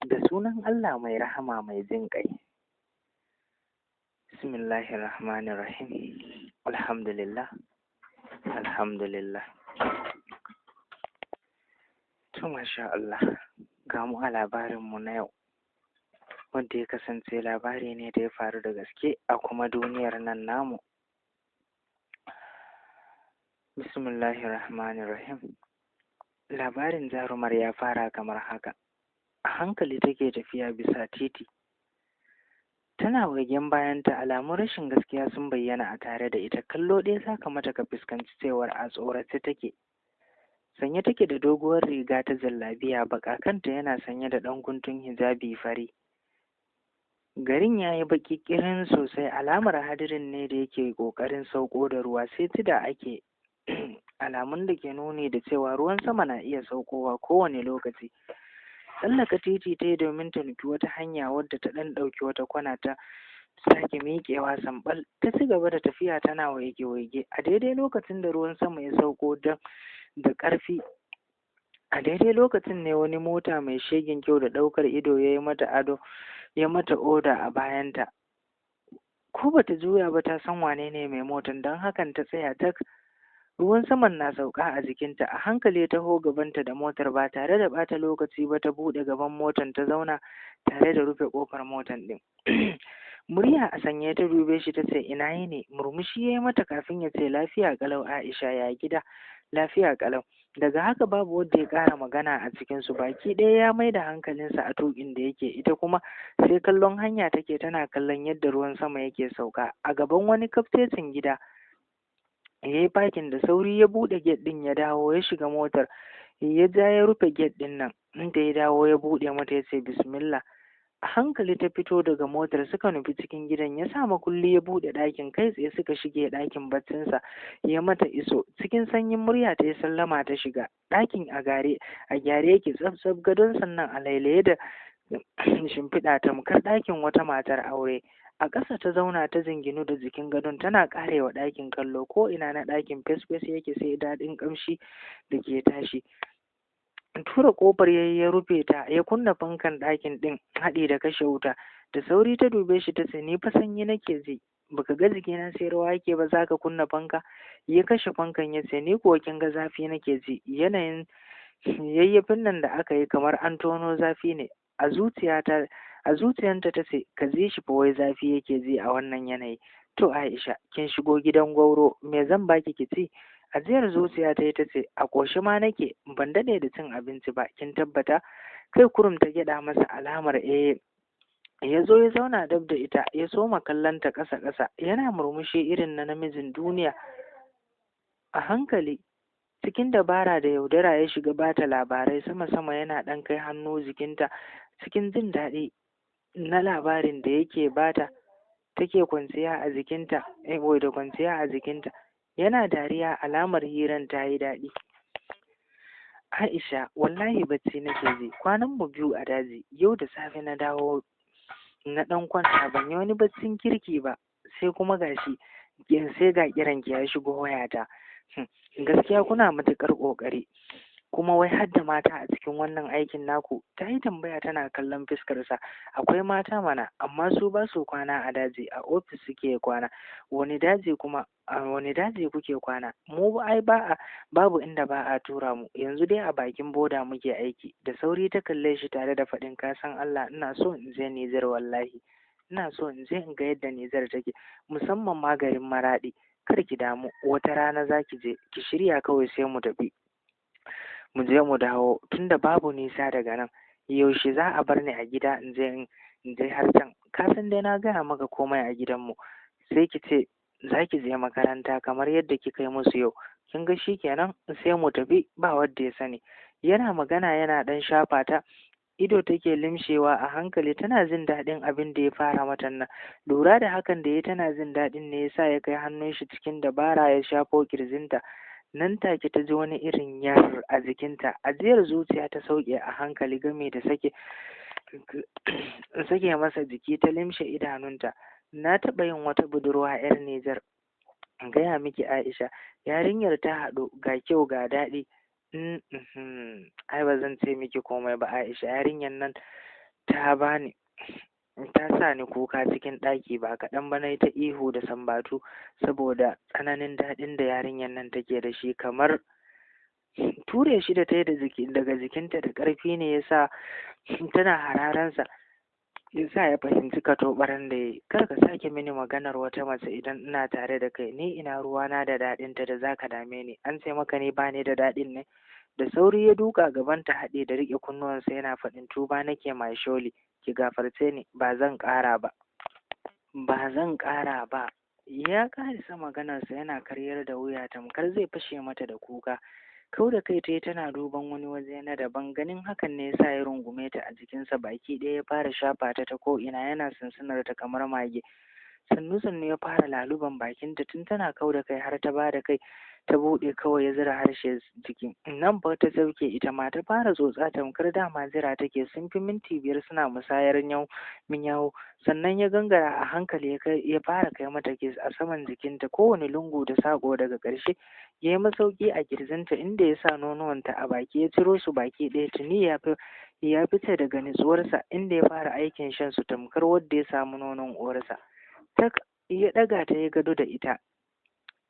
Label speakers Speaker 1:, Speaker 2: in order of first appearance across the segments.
Speaker 1: Da sunan Allah mai rahama mai jin ƙai. Bismillahirrahmanirrahim. Alhamdulillah. Alhamdulillah. To masha Allah. Ga mu a labarinmu na yau, wanda ya kasance labari ne da ya faru da gaske a kuma duniyar nan namu. Bismillahirrahmanirrahim. Labarin jarumar ya fara kamar haka. A hankali take tafiya bisa titi. Tana waigen bayanta, alamun rashin gaskiya sun bayyana a tare da ita. Kallo ɗaya saka mata ka fuskanci cewar a tsorace take. Sanye take da doguwar riga ta jallabiya baƙa, kanta yana sanye da ɗan guntun hijabi fari. Garin ya yi baƙi ƙirin sosai, alamar hadirin ne da yake ƙoƙarin sauko da ruwa, sai tida ake alamun da ke nuni da cewa ruwan sama na iya saukowa kowane lokaci. Tsallaka titi ta yi domin ta nufi wata hanya wadda ta ɗan ɗauki wata kwana, ta sake miƙewa sambal, ta ci gaba da tafiya tana waige-waige. A daidai lokacin da ruwan sama ya sauko da ƙarfi, a daidai lokacin ne wani mota mai shegin kyau da ɗaukar ido ya yi mata ado, ya mata oda a bayanta. Ko bata juya ba ta san wane ne mai motan, don hakan ta tsaya tak. Ruwan saman na sauka a jikinta. A hankali ta taho gabanta da motar, ba tare da ɓata lokaci ba ta buɗe gaban motar ta zauna tare da rufe ƙofar motar ɗin. Murya a sanye ta dube shi ta ce, ina yini? Murmushi ya yi mata kafin ya ce, lafiya ƙalau Aisha, ya gida? Lafiya ƙalau. Daga haka babu wanda ya ƙara magana a cikinsu, baki ɗaya ya mai da hankalinsa a tuƙin da yake, ita kuma sai kallon hanya take, tana kallon yadda ruwan sama yake sauka. A gaban wani kaftecin gida ya yi fakin, da sauri ya buɗe get ɗin ya dawo ya shiga motar, ya ja ya rufe get ɗin nan. Inda ya dawo ya buɗe mata ya ce bismillah. A hankali ta fito daga motar, suka nufi cikin gidan, ya sa makulli ya buɗe ɗakin, kai tsaye suka shige ɗakin baccinsa, ya mata iso. Cikin sanyin murya ta yi sallama ta shiga. Ɗakin a gyare yake tsaf gadon sannan a lailaye da shimfiɗa tamkar ɗakin wata matar aure. A ƙasa ta zauna ta jinginu da jikin gadon, tana ƙarewa ɗakin kallo. Ko ina na ɗakin fes-fes yake, sai daɗin ƙamshi da ke tashi. Tura ƙofar ya rufe ta, ya kunna fankan ɗakin ɗin haɗi da kashe wuta. Da sauri ta dube shi ta ce, ni fa sanyi nake ji, baka ga jikina sai rawa yake ba, za ka kunna fanka? Ya kashe fankan ya ce, ni kuwa kin ga zafi nake ji, yanayin yayyafin nan da aka yi kamar an tono zafi ne. A zuciyanta ta ce, ka ji shi fa wai zafi yake ji a wannan yanayi. To Aisha, kin shigo gidan gwauro, me zan baki ki ci? Ajiyar zuciya ta yi ta ce, a ƙoshi ma nake, ban daɗe da cin abinci ba, kin tabbata? Kai kurum ta gyaɗa masa alamar ya zo ya zauna dab da ita, ya soma kallonta ƙasa-ƙasa, yana murmushi irin na namijin duniya. A hankali, cikin dabara da yaudara ya shiga bata labarai sama-sama, yana ɗan kai hannu jikinta cikin jin daɗi na labarin da yake bata. Take kwanciya a jikinta, da kwanciya a jikinta. Yana dariya, alamar hiran ta yi daɗi. Aisha, wallahi bacci nake ji, kwanan mu biyu a daji, yau da safe na dawo na ɗan kwanta, ban yi wani baccin kirki ba, sai kuma gashi sai ga kiran ki ya shigo wayata. Gaskiya kuna matuƙar ƙoƙari, kuma wai har da mata a cikin wannan aikin naku? Ta yi tambaya tana kallon fuskarsa. Akwai mata mana, amma su ba su kwana a daji, a ofis suke kwana. Wani daji kuma? A wani daji kuke kwana? Mu ai babu inda ba a tura mu, yanzu dai a bakin boda muke aiki. Da sauri ta kalle shi tare da faɗin, ka san Allah, ina so in je Nijar wallahi. Ina so in je in ga yadda Nijar take, musamman ma garin Maraɗi. Kar ki damu, wata rana za ki je, ki shirya kawai sai mu tafi. Mu je mu dawo, tunda babu nisa daga nan. Yaushe za a bar ni a gida in je har can? Ka san dai na gaya maka komai a gidanmu. Sai ki ce za ki je makaranta kamar yadda kika yi musu yau. Kin ga shi kenan, sai mu tafi, ba wanda ya sani. Yana magana yana ɗan shafa ta. Ido take limshewa a hankali, tana jin daɗin abin da ya fara mata nan. Lura da hakan da ya tana jin daɗin ne yasa ya kai hannun shi cikin dabara ya shafo kirjinta. Nan take ta ji wani irin yar a jikinta. Ajiyar zuciya ta sauke a hankali game da sake masa jiki, ta limshe idanunta. Na taɓa yin wata budurwa 'yar Nijar, gaya miki Aisha, yarinyar ta haɗu, ga kyau ga daɗi. Ai ba zan ce miki komai ba Aisha, yarinyar nan ta bani ta sa ni kuka cikin ɗaki ba kaɗan ba, na yi ta ihu da sambatu saboda tsananin daɗin da yarinyar nan take da shi. Kamar ture shi da ta yi daga jikinta da ƙarfi ne ya sa tana hararansa, ya sa ya fahimci katobaran da ya yi. Kar ka sake mini maganar wata mace idan ina tare da kai, ni ina ruwana da daɗinta da za ka dame ni, an ce maka ni ba ni da daɗin ne. Da sauri ya duka gabanta haɗe da riƙe kunnuwansa yana faɗin, tuba nake mai sholi, ki gafarce ni, ba zan ƙara ba. Ya ƙarisa maganarsa yana karyar da wuya tamkar zai fashe mata da kuka. Kau da kai ta yi tana duban wani waje na daban, ganin hakan ne yasa ya rungume ta a jikinsa baki ɗaya ya fara shafa ta ta ko'ina yana sunsunar ta kamar mage. Sannu ya fara laluban bakinta tun tana kau da kai har ta bada kai ta buɗe kawai ya zira harshe jiki. Nan ba ta sauke ita ma ta fara tsotsa tamkar dama jira take. Sun fi minti 5 suna musayar yawu sannan ya gangara a hankali ya fara kai mata kiss a saman jikinta kowane lungu da saƙo. Daga ƙarshe ya yi masauki a kirjinta inda ya sa nonuwanta a baki ya ciro su baki ɗaya. Tuni ya fice daga nutsuwarsa inda ya fara aikin shan su tamkar wadda ya samu nonon uwarsa. Ya ɗaga ta ya gado da ita,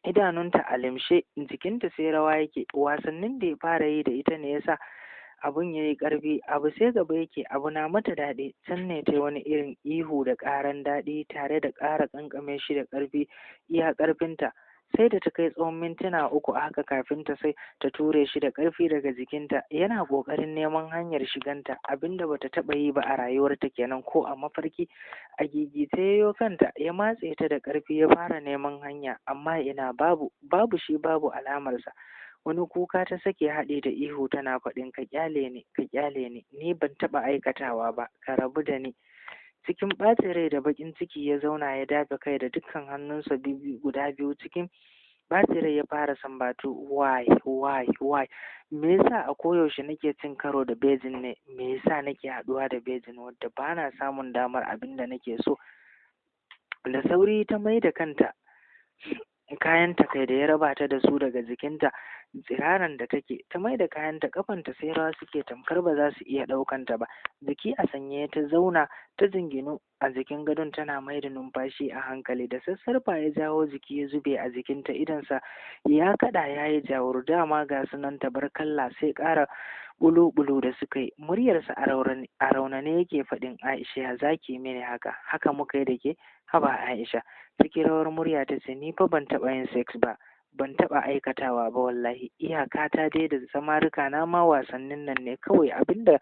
Speaker 1: idanunta a limshe, jikinta sai rawa yake. Wasannin da ya fara yi da ita ne yasa abun ya yi ƙarfi, abu sai gaba yake, abu na mata daɗi. Can ne ta yi wani irin ihu da ƙaran daɗi tare da ƙara ƙanƙame shi da ƙarfi iya ƙarfinta, sai da ta kai tsawon mintuna 3 a haka kafin sai ta ture shi da ƙarfi daga jikinta. Yana ƙoƙarin neman hanyar shiganta, abinda bata taɓa yi ba a rayuwarta kenan ko a mafarki. A gigice yayo kanta ya matse ta da ƙarfi ya fara neman hanya, amma ina babu shi, babu alamarsa. Wani kuka ta sake haɗe da ihu tana faɗin, ka ƙyale ni, ni ban taɓa aikatawa ba, ka rabu da ni. Cikin ɓacin rai da baƙin ciki ya zauna ya dafe kai da dukkan hannunsa guda biyu. Cikin ɓacin rai ya fara sambatu. Why me yasa a koyaushe nake cin karo da bejin ne? Me yasa nake haɗuwa da bejin wadda ba na samun damar abin da nake so? Da sauri ta mai da kanta kayanta kai da ya raba ta da su daga jikinta tsiraran da take, ta mai da kayanta, kafanta sai rawa suke tamkar ba za su iya ɗaukanta ba. Jiki a sanye ta zauna ta jinginu a jikin gadon tana mai da numfashi a hankali. Da sassarfa ya jawo jiki ya zube a jikinta, idonsa ya kaɗa ya yi jawur. Dama ga sunan tabarkalla sai ƙara bulu-bulu da suka yi. Muryarsa a raunane yake faɗin, Aisha ya zaki mini haka muka yi da ke? Haba Aisha, cikin rawar murya ta ce, ni fa ban taɓa yin sex ba, ban taɓa aikatawa ba wallahi, iyakata dai da samarika na ma wasannin nan ne kawai, abinda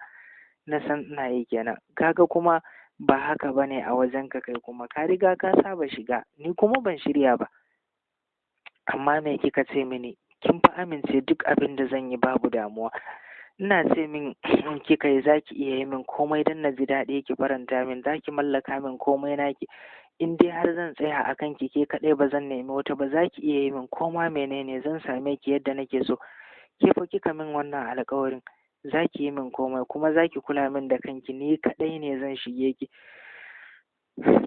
Speaker 1: na san ina yi kenan. Kaga kuma ba haka bane a wajenka, kai kuma ka riga ka saba shiga, ni kuma ban shirya ba. Amma me kika ce mini? Kin fa amince duk abin da zan yi babu damuwa. Ina ce min in kika yi zaki iya yi min komai don na ji daɗi, ki faranta min, zaki mallaka min komai naki. In dai har zan tsaya a kan ki ke kaɗai ba zan nemi wata ba, za ki iya yi min koma menene, zan same ki yadda nake so. Ke fa kika min wannan alƙawarin, za ki yi min komai kuma za ki kula min da kanki, ni kaɗai ne zan shige ki.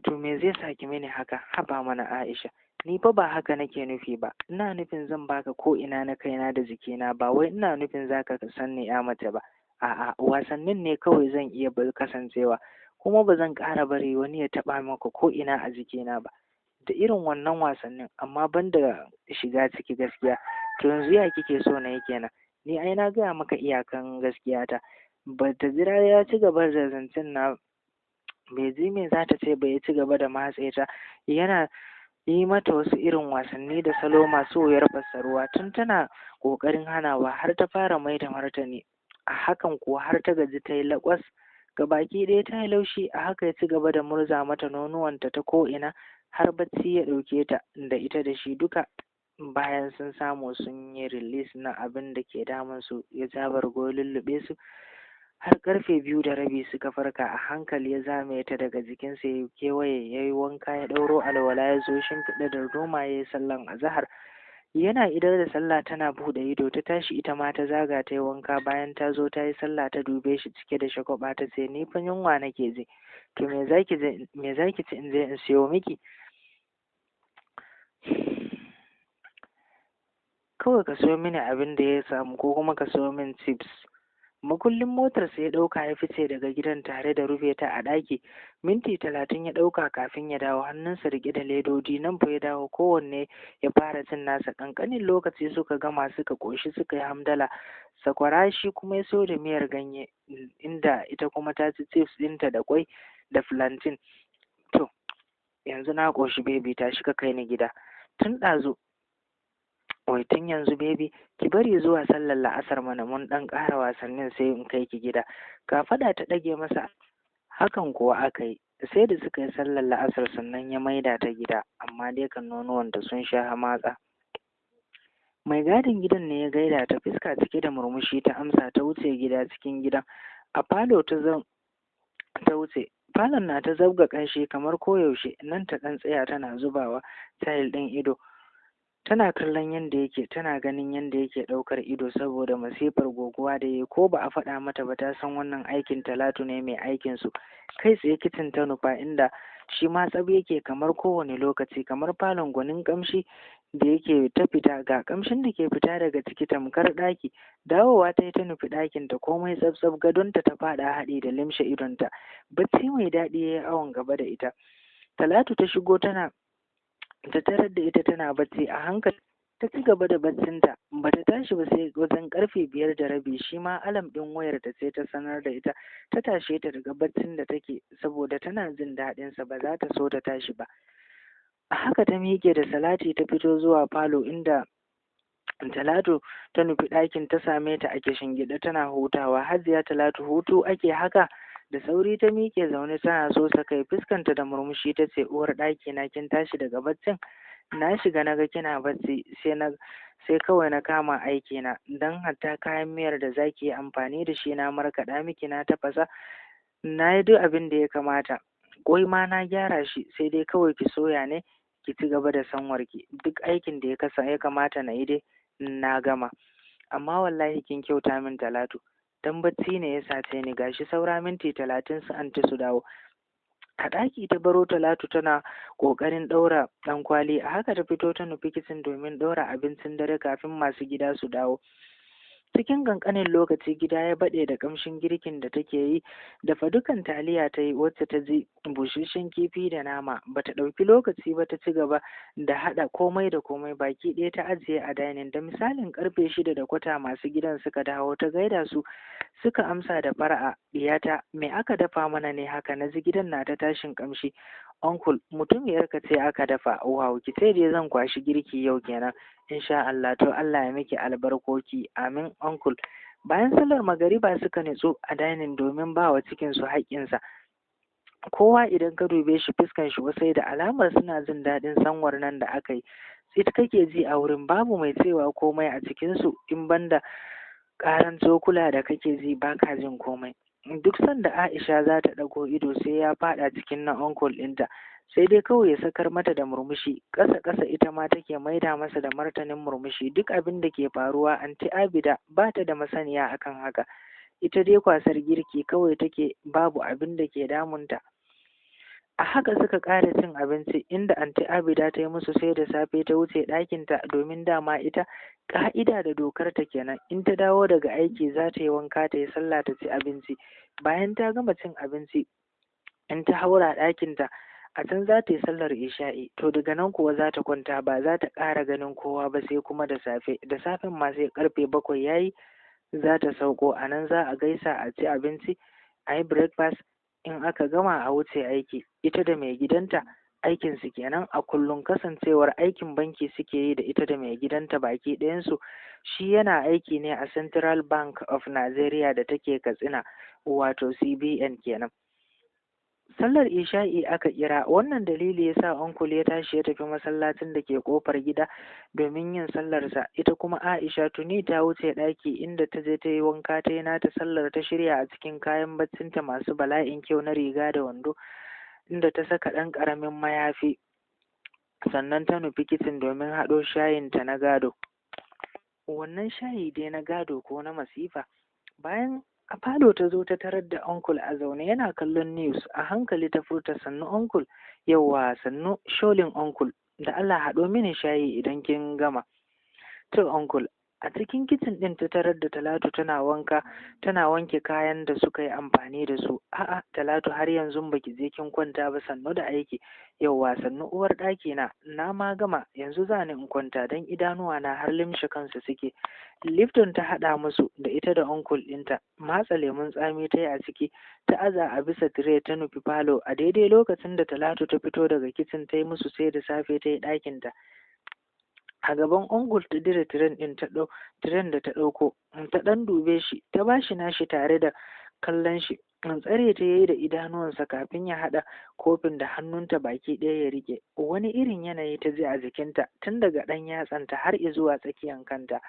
Speaker 1: To me zai sa ki mini haka? Haba mana Aisha, ni fa ba haka nake nufi ba. Ina nufin zan baka ko ina na kaina da jikina, ba wai ina nufin zaka san ni ya mace ba. A'a, wasannin ne kawai zan iya kasancewa, kuma ba zan ƙara bari wani ya taɓa maka ko ina a jikina ba. Da irin wannan wasannin, amma ban da shiga ciki gaskiya. To yanzu ya kike so na yi kenan? Ni ai na gaya maka iyakan gaskiyata. Ba ta jira ya ci gaba da zancen na, bai ji me za ta ce ba, ya ci gaba da matse ta yana yi mata wasu irin wasanni da salo masu wuyar fassaruwa. Tun tana ƙoƙarin hanawa har ta fara mai da martani. A hakan kuwa har ta gaji ta yi laƙwas, gabaki ɗaya ta yi laushi. A haka ya ci gaba da murza mata nonuwanta ta ko'ina har bacci ya ɗauke ta da ita da shi duka. Bayan sun samu sun yi release na abin da ke damun su, ya ja bargo lullube su har ƙarfe 2:30 suka farka. A hankali ya zame ta daga jikinsa, ya kewaye, ya yi wanka, ya ɗauro alwala, ya zo shimfiɗa da roma, ya yi sallan azahar. Yana idar da sallah tana buɗe ido, ta tashi ita ma ta zaga ta yi wanka. Bayan ta zo ta yi sallah ta dube shi cike da shagwaɓa ta ce, ni fa yunwa nake ji. To me zaki ci in je in siyo miki? Kawai ka siyo mini abin da ya samu, ko kuma ka siyo min chips Makullin motarsa ya ɗauka ya fice daga gidan tare da rufe ta a ɗaki. Minti 30 ya ɗauka kafin ya dawo, hannunsa riƙe da ledodi. Nan fa ya dawo kowanne ya fara cin nasa. Ƙanƙanin lokaci suka gama, suka ƙoshi, suka yi hamdala. Sakwara shi kuma ya so da miyar ganye, inda ita kuma ta ci chips ɗinta da ƙwai da plantain. To yanzu na ƙoshi baby, tashi ka kai ni gida. Tun ɗazu Wai tun yanzu baby, ki bari zuwa sallar la'asar mana, mun ɗan ƙara wasannin sai in kai ki gida. Kafaɗa ta ɗage masa. Hakan kuwa aka yi. Sai da suka yi sallar la'asar sannan ya maida ta gida, amma dai kan nonuwanta sun sha hamatsa. Mai gadin gidan ne ya gaida ta, fuska cike da murmushi ta amsa, ta wuce gida cikin gidan. A falo ta wuce. Falon na ta zabga ƙanshi kamar koyaushe. Nan ta ɗan tsaya tana zubawa tayil ɗin ido. Tana kallon yadda yake, tana ganin yadda yake ɗaukar ido saboda masifar goguwa da ya ko ba a faɗa mata ba ta san wannan aikin Talatu ne mai aikin su. Kai tsaye kicin ta nufa, inda shi ma tsab yake kamar kowane lokaci, kamar falon gwanin ƙamshi da yake ta fita, ga ƙamshin da ke fita daga ciki tamkar ɗaki. Dawowa ta yi ta nufi ɗakinta, komai tsab gadonta ta faɗa haɗi da limshe idonta. Bacci mai daɗi ya yi awon gaba da ita. Talatu ta shigo ta tarar da ita tana bacci. A hankali ta ci gaba da baccinta, ba ta tashi ba sai wajen karfe 5:30. Shi ma alam ɗin wayar ta sai ta sanar da ita, ta tashe ta daga baccin da take saboda tana jin daɗinsa, ba za ta so ta tashi ba. A haka ta miƙe da salati ta fito zuwa falo, inda Talatu ta nufi ɗakin, ta same ta a kishingiɗe tana hutawa. Hajiya Talatu, hutu ake haka? Da sauri ta miƙe zaune tana so kai, fuskanta da murmushi ta ce, uwar ɗaki na, kin tashi daga baccin? Na shiga naga kina bacci sai kawai na kama aiki na, dan hatta kayan miyar da zaki yi amfani da shi na markaɗa miki, na tafasa, na yi duk abin da ya kamata. Ƙwai ma na gyara shi, sai dai kawai ki soya ne ki ci gaba da sanwarki. Duk aikin da ya kamata na yi dai na gama. Amma wallahi kin kyauta min Talatu, dan bacci ne ya sace ni. Gashi saura minti 30 su anti su dawo. A ɗaki ta baro Talatu tana ƙoƙarin ɗaura ɗankwali. A haka ta fito ta nufi kicin domin ɗaura abincin dare kafin masu gida su dawo. Cikin ƙanƙanin lokaci gida ya baɗe da ƙamshin girkin da take yi. Dafa dukan taliya ta yi, wacce ta ji busasshen kifi da nama. Bata ɗauki lokaci ba, ta ci gaba da haɗa komai da komai, baki ɗaya ta ajiye a dainin. Da misalin ƙarfe 6:15 masu gidan suka dawo, ta gaida su, suka amsa da fara'a. Diyata, me aka dafa mana ne haka? Na ji gidan na ta tashin ƙamshi. Uncle, mutumiyarka ce aka dafa. Wow, ki ce dai zan kwashi girki yau kenan. Insha Allah, to Allah ya miki albarkoki. Amin uncle. Bayan sallar magariba suka nutsu a dainin domin ba wa cikinsu haƙƙinsa. Kowa idan ka dube shi fuskan shi wasai, da alamar suna jin daɗin sanwar nan da aka yi. Tsit kake ji a wurin, babu mai cewa komai a cikinsu in banda ƙaran cokula da kake ji, baka jin komai. Duk sanda Aisha za ta ɗago ido sai ya faɗa cikin na uncle ɗinta, sai dai kawai ya sakar mata da murmushi. Ƙasa ita ma take maida masa da martanin murmushi. Duk abin da ke faruwa anti Abida ba ta da masaniya akan haka. Ita dai kwasar girki kawai take, babu abin da ke damunta. A haka suka ƙara cin abinci, inda anti Abida ta yi musu sai da safe ta wuce ɗakinta, domin dama ita ƙa'ida da dokar ta kenan, in ta dawo daga aiki za ta yi wanka, ta yi sallah, ta ci abinci. Bayan ta gama cin abinci, in ta haura ɗakinta, a can za ta yi sallar isha'i. To daga nan kuwa za ta kwanta, ba za ta ƙara ganin kowa ba sai kuma da safe. Da safen ma sai ƙarfe 7 yayi za ta sauko. A nan za a gaisa, a ci abinci, a yi breakfast. In aka gama a wuce aiki. Ita da mai gidanta aikinsu kenan a kullum, kasancewar aikin banki suke yi da ita da mai gidanta baki ɗayansu. Shi yana aiki ne a Central Bank of Nigeria da take Katsina, wato CBN kenan. Sallar isha'i aka kira. Wannan dalili ya sa uncle ya tashi ya tafi masallacin da ke ƙofar gida domin yin sallarsa. Ita kuma Aisha tuni ta wuce ɗaki, inda ta je ta yi wanka, ta yi nata sallar, ta shirya a cikin kayan baccinta masu bala'in kyau na riga da wando, inda ta saka ɗan ƙaramin mayafi. Sannan ta nufi kicin domin haɗo shayinta na gado. Wannan shayi dai na gado ko na masifa. Bayan a falo ta zo ta tarar da uncle a zaune yana kallon news. A hankali ta furta, sannu uncle. Yauwa, sannu sholin uncle, da Allah haɗo mini shayi idan kin gama. To uncle, A cikin kicin ɗin ta tarar da Talatu tana wanke kayan da suka yi amfani da su. A'a Talatu, har yanzu baki je kin kwanta ba? Sannu da aiki. Yauwa sannu uwar ɗaki na ma gama, yanzu za ni in kwanta don idanuwa na har limshe kansu suke. Lifton ta haɗa musu da ita da onkul ɗinta, matsa lemun tsami ta yi a ciki, ta aza a bisa tire ta nufi falo. A daidai lokacin da Talatu ta fito daga kicin ta yi musu sai da safe ta yi ɗakinta. A gaban onkul ta dire tiren da ta ɗauko, ta ɗan dube shi, ta ba shi nashi tare da kallon shi. Tsare ta yayi da idanuwansa kafin ya haɗa kofin da hannunta baki ɗaya ya riƙe. Wani irin yanayi ta ji a jikinta tun daga ɗan yatsanta har zuwa tsakiyan kanta.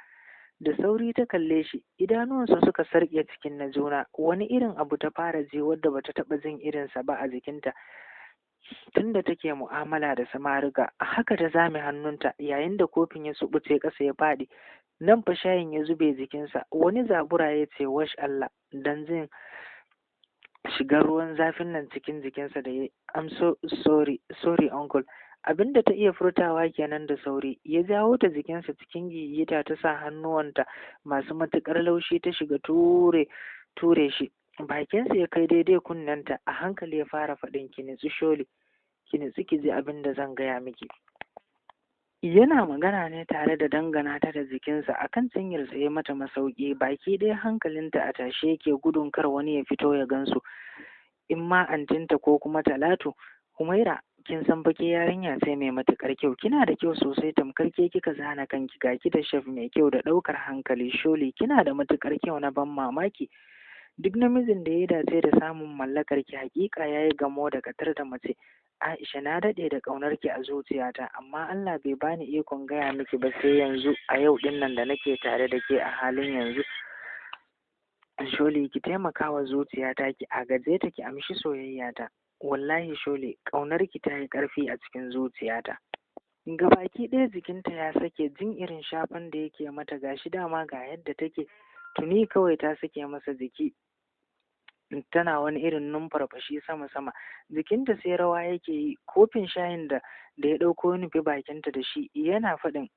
Speaker 1: Da sauri ta kalle shi, idanuwansa suka sarƙe cikin na juna. Wani irin abu ta fara ji wadda bata taɓa jin irinsa ba a jikinta tunda take mu'amala da samarika. Haka ta zame hannunta yayin da kofin ya subuce ƙasa ya faɗi. Nan fa shayin ya zube jikinsa. Wani zabura ya ce wash Allah dan jin shigar ruwan zafin nan cikin jikinsa da ya I'm so sorry uncle. Abinda ta iya furtawa kenan da sauri. Ya jawo ta jikinsa cikin gigita, ta sa hannuwanta masu matuƙar laushi ta shiga ture shi. Bakinsa ya kai daidai kunnenta, a hankali ya fara faɗin ki nitsu Sholi, ki nitsu ki ji abin da zan gaya miki. Yana magana ne tare da dangana ta da jikinsa akan cinyarsa ya mata masauki, baki ɗaya hankalinta a tashe yake gudun kar wani ya fito ya gansu, in ma antinta ko kuma Talatu. Humaira, kin san fa ke yarinya sai mai matuƙar kyau, kina da kyau sosai tamkar ke kika zana kanki, ga ki da shef mai kyau da ɗaukar hankali. Sholi, kina da matuƙar kyau na ban mamaki. Duk namijin da ya dace da samun mallakar ki hakika ya yi gamo da katar da mace. Aisha, na daɗe da ƙaunar ki a zuciyata, amma Allah bai bani ikon gaya miki ba sai yanzu, a yau ɗin nan da nake tare da ke a halin yanzu. Sholi, ki taimaka wa zuciyata, ki agaje ta, ki amshi soyayyata. Wallahi Sholi, ƙaunar ki ta yi ƙarfi a cikin zuciyata. Gabaki ɗaya jikinta ya sake, jin irin shafan da yake mata, gashi dama ga yadda take, tuni kawai ta sake masa jiki. Tana wani irin numfarfashi sama jikinta sai rawa yake yi. Kofin shayin da ya ɗauko nufi bakinta da shi yana faɗin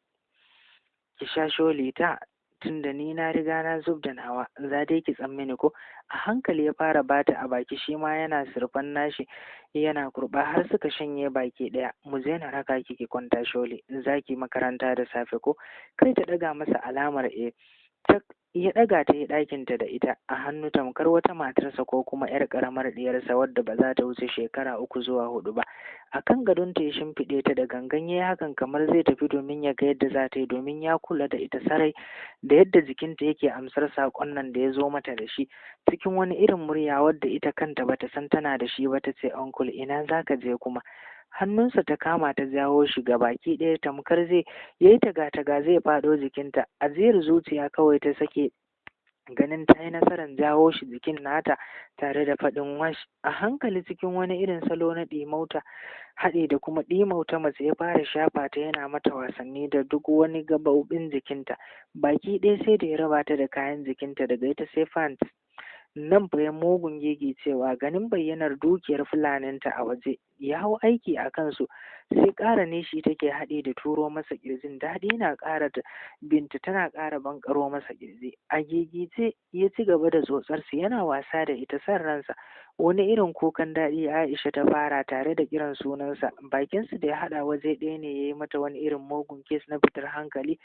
Speaker 1: ki sha Sholi ta, tunda ni na riga na zub da nawa, za dai ki tsammini ko. A hankali ya fara bata a baki, shi ma yana sirfan nashi yana kurɓa har suka shanye baki ɗaya. Mu je na raka ki kwanta Sholi, za ki makaranta da safe ko? Kai ta ɗaga masa alamar ya ɗaga ta yi ɗakinta da ita a hannu tamkar wata matarsa ko kuma 'yar ƙaramar ɗiyarsa wadda ba za ta wuce shekara 3 zuwa 4 ba. A kan gadonta ya shimfiɗe ta, da gangan ya yi hakan kamar zai tafi domin ya ga yadda za ta yi, domin ya kula da ita sarai da yadda jikinta yake amsar saƙon nan da ya zo mata da shi. Cikin wani irin murya wadda ita kanta bata san tana da shi ba ta ce, uncle ina za ka je kuma? Hannunsa ta kama ta jawo shi ga baki ɗaya tamkar zai yayi taga zai faɗo jikinta. Ajiyar zuciya kawai ta sake ganin ta yi nasarar jawo shi jikin nata tare da faɗin wash. A hankali cikin wani irin salo na ɗimauta haɗi da kuma ɗimauta mace ya fara shafa ta, yana mata wasanni da duk wani gaɓoɓin jikinta. Baki ɗaya sai da ya raba ta da kayan jikinta daga ita sai fant. Nan fa ya mugun gigi cewa ganin bayyanar dukiyar fulaninta a waje ya hau aiki a kansu, sai ƙara nishi take haɗe da turo masa ƙirjin. Daɗi na ƙara binta tana ƙara bankaro masa ƙirji. A gigice ya ci gaba da tsotsarsu yana wasa da ita san ransa. Wani irin kukan daɗi Aisha ta fara tare da kiran sunansa. Bakinsu da ya haɗa waje ɗaya ne ya yi mata wani irin mugun kes na fitar hankali.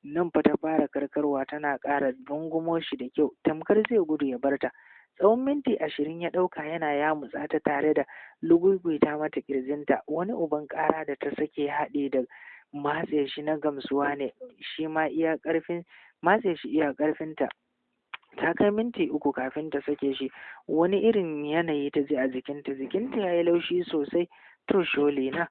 Speaker 1: Nan fa ta fara karkarwa tana ƙara rungumo shi da kyau tamkar zai gudu ya barta. Tsawon minti 20 ya ɗauka yana yamutsa ta tare da lugugwita mata ƙirjinta. Wani uban ƙara da ta sake haɗe da matse shi na gamsuwa ne, shi ma iya ƙarfin matse shi iya ƙarfinta. Ta kai minti 3 kafin ta sake shi. Wani irin yanayi ta ji a jikinta ya yi laushi sosai. To Sholi na,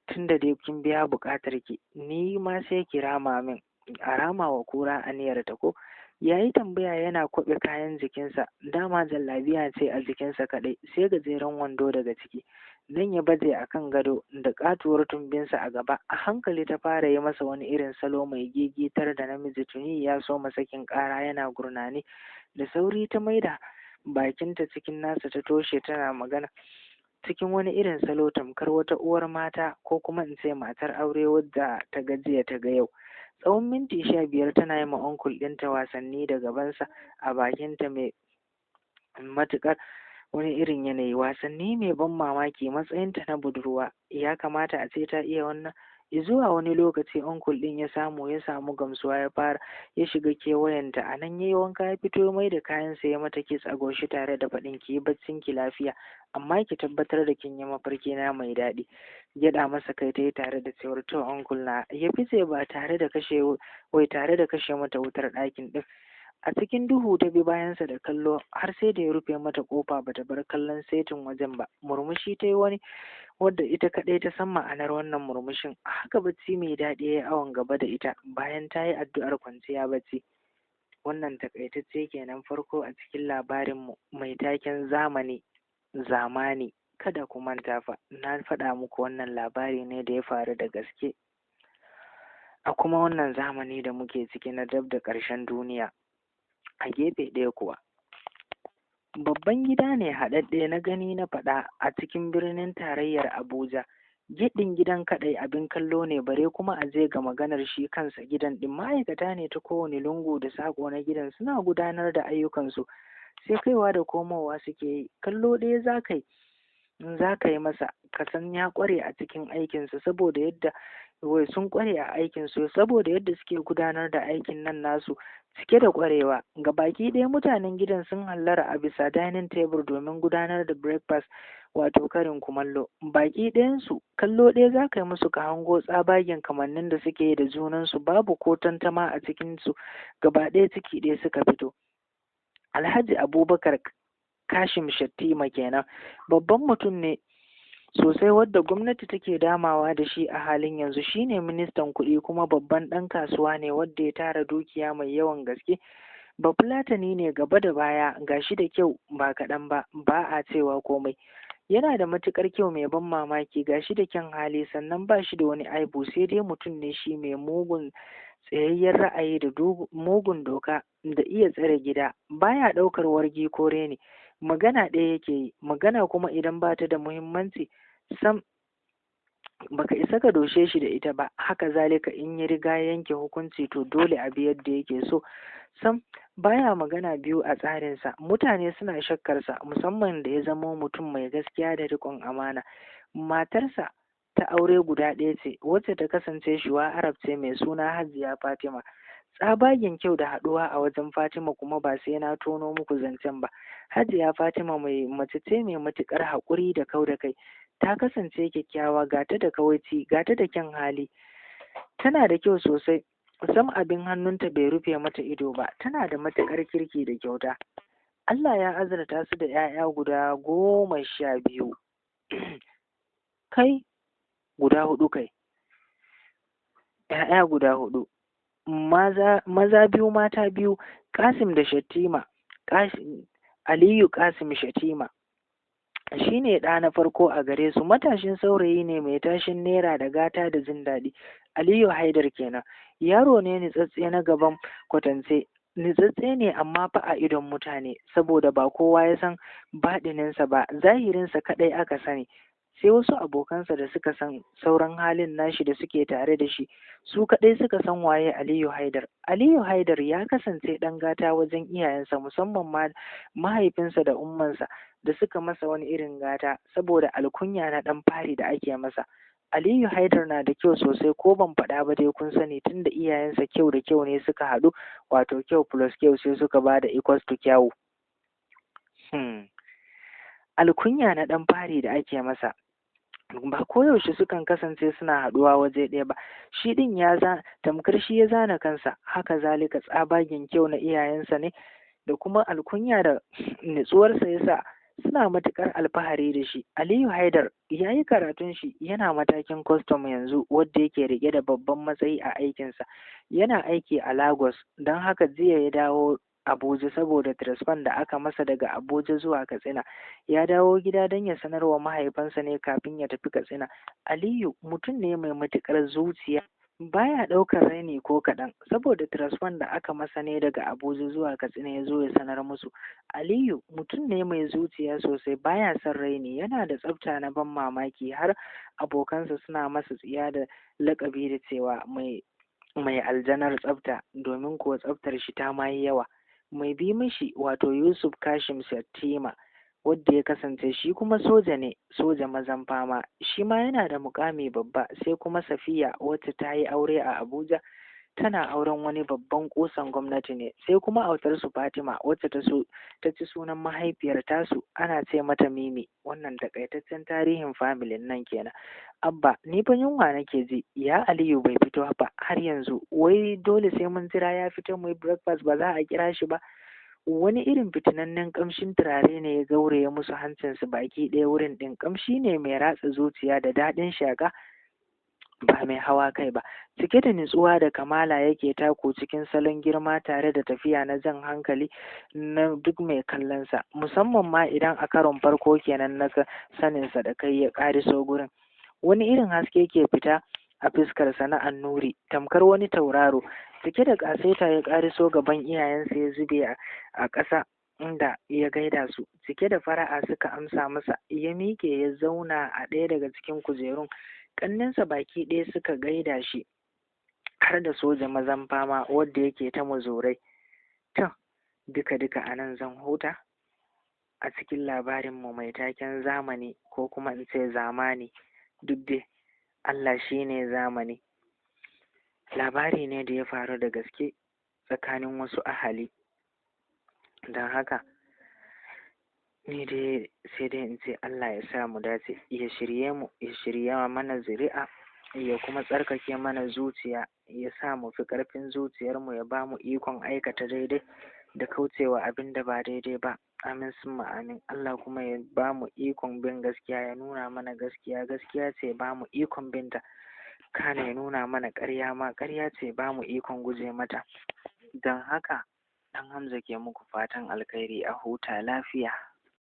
Speaker 1: tunda dai kin biya buƙatar ki, ni ma sai ki rama min, a rama wa kura aniyar ta ko? Yayi tambaya yana kwaɓe kayan jikinsa. Dama jallabiya ce a jikinsa kaɗai sai gajeren wando daga ciki. Nan ya baje a kan gado da ƙatuwar tumbinsa a gaba. A hankali ta fara yi masa wani irin salo mai gigitar da namiji tuni ya so sakin ƙara yana gurnani. Da sauri ta maida bakinta cikin nasa ta toshe tana magana cikin wani irin salo tamkar wata uwar mata ko kuma in ce matar aure wadda ta gajiya ta ga yau. Tsawon minti 15 tana yi ma onkul ɗinta wasanni da gabansa a bakinta mai matuƙar wani irin yanayi, wasanni mai ban mamaki. Matsayinta na budurwa ya kamata a ce ta iya wannan. Zuwa wani lokaci onkul ɗin ya samu gamsuwa, ya shiga kewayenta. A nan ya yi wanka, ya fito mai da kayansa, ya mata kits a goshi tare da faɗin ki yi baccin ki lafiya, amma ki tabbatar da kin yi mafarki na mai daɗi. Gyaɗa masa kai ta yi tare da cewar to onkul na. Ya fice ba tare da kashe mata wutar ɗakin ɗin. A cikin duhu ta bi bayansa da kallo har sai da ya rufe mata ƙofa, bata bar kallon saitin wajen ba. Murmushi ta yi wani wadda ita kaɗai ta san ma'anar wannan murmushin. Haka bacci mai daɗi ya yi awon gaba da ita bayan ta yi addu'ar kwanciya bacci. Wannan takaitacce kenan farko a cikin labarinmu mai taken zamani. Kada ku manta fa, na faɗa muku wannan labari ne da ya faru da gaske a kuma wannan zamani da muke ciki na dab da ƙarshen duniya. A gefe ɗaya kuwa babban gida ne haɗaɗɗe na gani na faɗa a cikin birnin tarayyar Abuja. Gidin gidan kaɗai abin kallo ne, bare kuma a je ga maganar shi kansa gidan ɗin. Ma'aikata ne ta kowane lungu da saƙo na gidan, suna gudanar da ayyukansu sai kaiwa da komowa suke yi. Kallo ɗaya za ka yi masa ka san ya ƙware a cikin aikinsa, saboda yadda sun ƙware a aikinsu, saboda yadda suke gudanar da aikin nan nasu cike da ƙwarewa. Ga baki ɗaya mutanen gidan sun hallara a bisa dining table domin gudanar da breakfast, wato karin kumallo. Baki ɗayansu kallo ɗaya za ka yi musu ka hango tsabagen kamannin da suke yi da junansu, babu ko tantama a cikinsu, gaba ɗaya ciki ɗaya suka fito. Alhaji Abubakar Kashim Shattima kenan, babban mutum ne sosai wadda gwamnati take damawa da shi a halin yanzu. Shine ministan kuɗi kuma babban ɗan kasuwa ne wadda ya tara dukiya mai yawan gaske. Bafulatani ne gaba da baya, gashi da kyau ba kaɗan ba a cewa komai. Yana da matuƙar kyau mai ban mamaki, gashi da kyan hali, sannan ba shi da wani aibu, sai dai mutum ne shi mai mugun tsayayyen ra'ayi da mugun doka da iya tsare gida. Baya ɗaukar wargi ko reni, magana ɗaya yake yi. Magana kuma idan ba ta da muhimmanci sam baka isa ka doshe shi da ita ba. Haka zalika in ya riga yanke hukunci to dole a bi yadda yake so. Sam baya magana biyu a tsarinsa. Mutane suna shakkarsa, musamman da ya zama mutum mai gaskiya da riƙon amana. Matarsa ta aure guda ɗaya ce wacce ta kasance shuwa Arab ce, mai suna Hajiya Fatima. Tsabagen kyau da haɗuwa a wajen Fatima kuma ba sai na tono muku zancen ba. Hajiya Fatima mace ce mai matuƙar haƙuri da kau da kai. Ta kasance kyakkyawa, gata da kawaici, gata da kyan hali, tana da kyau sosai. Sam abin hannunta bai rufe mata ido ba. Tana da matuƙar kirki da kyauta. Allah ya azurta su da 'ya'ya guda 12 kai guda 4 kai 'ya'ya guda 4, maza 2 mata 2, Kasim da Shattima. Aliyu Kasim Shattima shi ne ɗa na farko a gare su. Matashin saurayi ne mai tashin naira da gata da jin daɗi. Aliyu Haidar kenan. Yaro ne nitsatse na gaban kwatance. Nitsatse ne amma fa a idon mutane, saboda ba kowa ya san baɗininsa ba, zahirinsa kaɗai aka sani. Sai wasu abokansa da suka san sauran halin nashi da suke tare da shi, su kaɗai suka san waye Aliyu Haidar. Aliyu Haidar ya kasance ɗan gata wajen iyayensa, musamman ma mahaifinsa da ummansa da suka masa wani irin gata saboda alkunya na ɗan fari da ake masa. Aliyu Haidar na da kyau sosai, ko ban faɗa ba dai kun sani, tunda iyayensa kyau da kyau ne suka haɗu, wato kyau plus kyau sai suka ba da equals to kyawu. Alkunya na ɗan fari da ake masa ba koyaushe sukan kasance suna haɗuwa waje ɗaya ba. Shi ɗin tamkar shi ya zana kansa. Haka zalika tsabagen kyau na iyayensa ne da kuma alkunya da nutsuwarsa yasa suna matuƙar alfahari da shi. Aliyu Haidar ya yi karatun shi, yana matakin custom yanzu, wadda yake riƙe da babban matsayi a aikinsa. Yana aiki a Lagos, don haka jiya ya dawo Abuja saboda transfer da aka masa daga Abuja zuwa Katsina. Ya dawo gida don ya sanar wa mahaifansa ne kafin ya tafi Katsina. Aliyu mutum ne mai matuƙar zuciya, baya ɗaukar raini ko kaɗan, saboda transfer da aka masa ne daga Abuja zuwa Katsina ya zo ya sanar musu. Aliyu mutum ne mai zuciya sosai, baya son raini, yana da tsafta na ban mamaki, har abokansa suna masa tsiya da laƙabi da cewa mai mai aljanar tsafta, domin kuwa tsaftar shi ta ma yi yawa. Mai bi mishi wato Yusuf Kashim Shattima, wadda ya kasance shi kuma soja ne, soja mazan fama, shi ma yana da mukami babba. Sai kuma Safiya, wacce ta yi aure a Abuja, tana auren wani babban kusan gwamnati ne. Sai kuma autar su Fatima, wacce ta ci sunan mahaifiyar tasu, ana ce mata Mimi. Wannan takaitaccen tarihin familin nan kenan. Abba, ni fa yunwa nake ji, ya Aliyu bai fito ba har yanzu, wai dole sai mun jira ya fito mu yi breakfast, ba za a kira shi ba? Wani irin fitinannen kamshin turare ne ya gauraye musu hancinsu baki ɗaya. Wurin ɗin kamshi ne mai ratsa zuciya da daɗin shaka, ba mai hawa kai ba. Cike da nutsuwa da kamala yake tako cikin salon girma tare da tafiya na jan hankali na duk mai kallonsa, musamman ma idan a karon farko kenan na saninsa da kai ya ƙariso gurin. Wani irin haske ke fita a fuskarsa na annuri, tamkar wani tauraro. Cike da ƙasaita ya ƙariso gaban iyayensa, ya zube a ƙasa inda ya gaida su. Cike da fara'a suka amsa masa, ya miƙe ya zauna a ɗaya daga cikin kujerun. Ƙannensa baki ɗaya suka gaida shi, har da soja mazan fama wadda yake ta muzurai. To, duka a nan zan huta a cikin labarinmu mai taken zamani, ko kuma in ce zamani, duk dai Allah shi ne zamani. Labari ne da ya faru da gaske tsakanin wasu ahali, don haka ni dai sai dai in ce Allah ya sa mu dace, ya shirye mu, ya shirya mana zuri'a, ya kuma tsarkake mana zuciya, ya sa mu fi ƙarfin zuciyarmu, ya ba mu ikon aikata daidai da kaucewa abin da ba daidai ba. Amin summa amin. Allah kuma ya ba mu ikon bin gaskiya, ya nuna mana gaskiya gaskiya ce, ba mu ikon binta. Kana ya nuna mana ƙarya ma ƙarya ce, ba mu ikon guje mata. Don haka ɗan Hamza ke muku fatan alkhairi, a huta lafiya.